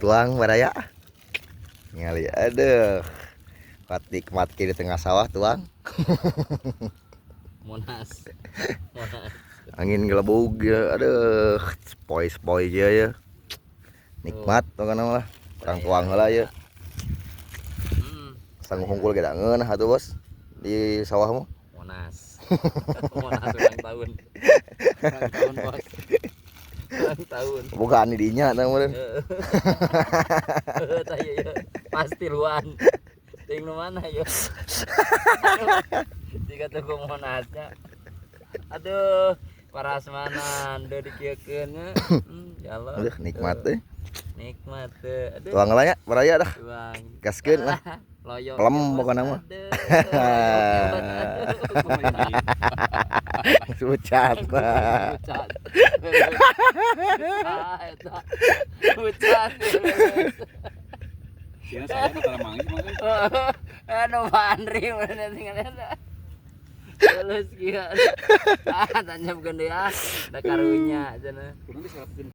tuang baraya. Ngali aduh. Nikmat di tengah sawah tuang. Monas. Angin gelembung ya, aduh, spoi aja ya. Nikmat tuh kan lah. Orang tuang lah ya. Sang hungkul kita ngeunah atuh bos di sawahmu. Monas. Monas ulang tahun. Ulang tahun bos. Ulang tahun. Bukan di dinya namun. Tanya ya. Pasti luan. Ting nu mana ya? Jika tuh Monasnya. Aduh, parasmanan do dikiekeun nya. Ya Allah. Aduh, nikmat teh. Nikmat teh. Aduh. Tuang lah nya baraya dah. Tuang. Gaskeun lah. Loyok. Pelem pokoknya mah. Sucat. Pucat. Pucat. Kira saya antara manggis mangga. Anu Andri mana tinggalnya. Terus kieu. Tanya bukan dia. Da karunya cenah. Kurang di 100